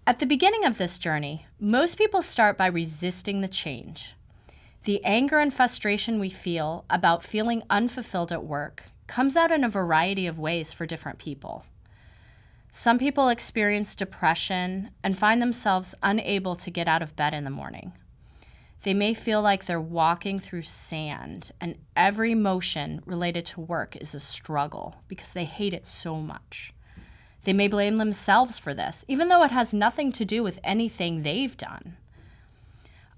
At the beginning of this journey, most people start by resisting the change. The anger and frustration we feel about feeling unfulfilled at work comes out in a variety of ways for different people. Some people experience depression and find themselves unable to get out of bed in the morning. They may feel like they're walking through sand, and every motion related to work is a struggle because they hate it so much. They may blame themselves for this, even though it has nothing to do with anything they've done.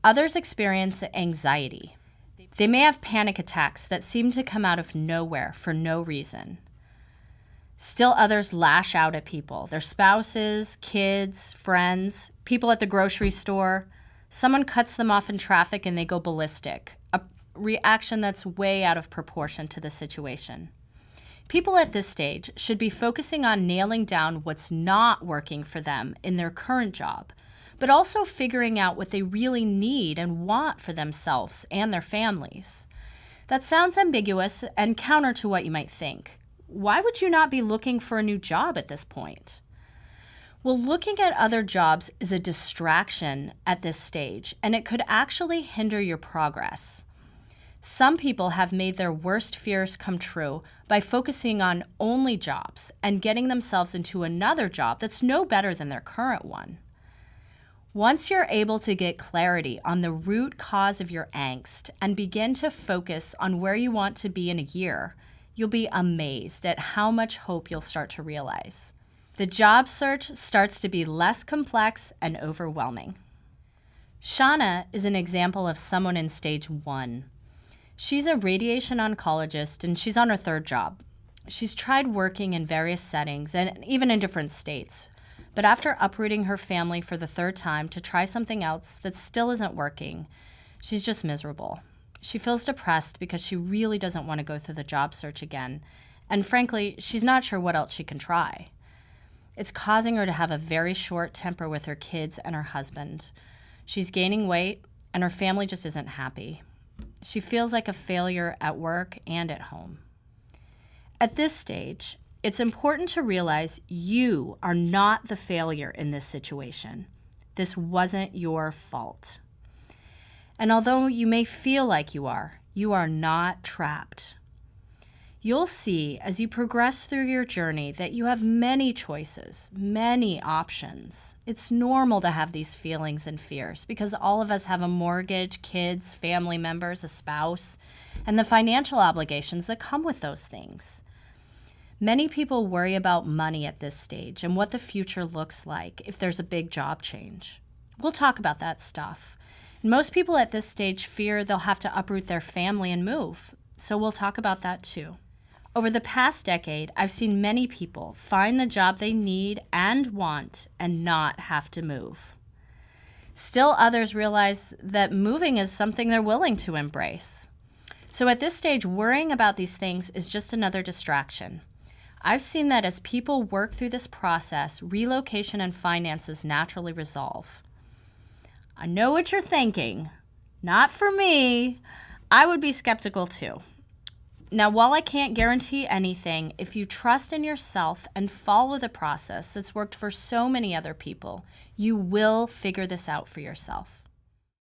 Others experience anxiety. They may have panic attacks that seem to come out of nowhere for no reason. Still others lash out at people, their spouses, kids, friends, people at the grocery store. Someone cuts them off in traffic and they go ballistic, a reaction that's way out of proportion to the situation. People at this stage should be focusing on nailing down what's not working for them in their current job, but also figuring out what they really need and want for themselves and their families. That sounds ambiguous and counter to what you might think. Why would you not be looking for a new job at this point? Well, looking at other jobs is a distraction at this stage, and it could actually hinder your progress. Some people have made their worst fears come true by focusing on only jobs and getting themselves into another job that's no better than their current one. Once you're able to get clarity on the root cause of your angst and begin to focus on where you want to be in a year, you'll be amazed at how much hope you'll start to realize. The job search starts to be less complex and overwhelming. Shauna is an example of someone in stage 1. She's a radiation oncologist and she's on her 3rd job. She's tried working in various settings and even in different states. But after uprooting her family for the 3rd time to try something else that still isn't working, she's just miserable. She feels depressed because she really doesn't want to go through the job search again. And frankly, she's not sure what else she can try. It's causing her to have a very short temper with her kids and her husband. She's gaining weight and her family just isn't happy. She feels like a failure at work and at home. At this stage, it's important to realize you are not the failure in this situation. This wasn't your fault. And although you may feel like you are not trapped. You'll see as you progress through your journey that you have many choices, many options. It's normal to have these feelings and fears because all of us have a mortgage, kids, family members, a spouse, and the financial obligations that come with those things. Many people worry about money at this stage and what the future looks like if there's a big job change. We'll talk about that stuff. Most people at this stage fear they'll have to uproot their family and move, so we'll talk about that too. Over the past decade, I've seen many people find the job they need and want and not have to move. Still others realize that moving is something they're willing to embrace. So at this stage, worrying about these things is just another distraction. I've seen that as people work through this process, relocation and finances naturally resolve. I know what you're thinking. Not for me. I would be skeptical too. Now, while I can't guarantee anything, if you trust in yourself and follow the process that's worked for so many other people, you will figure this out for yourself.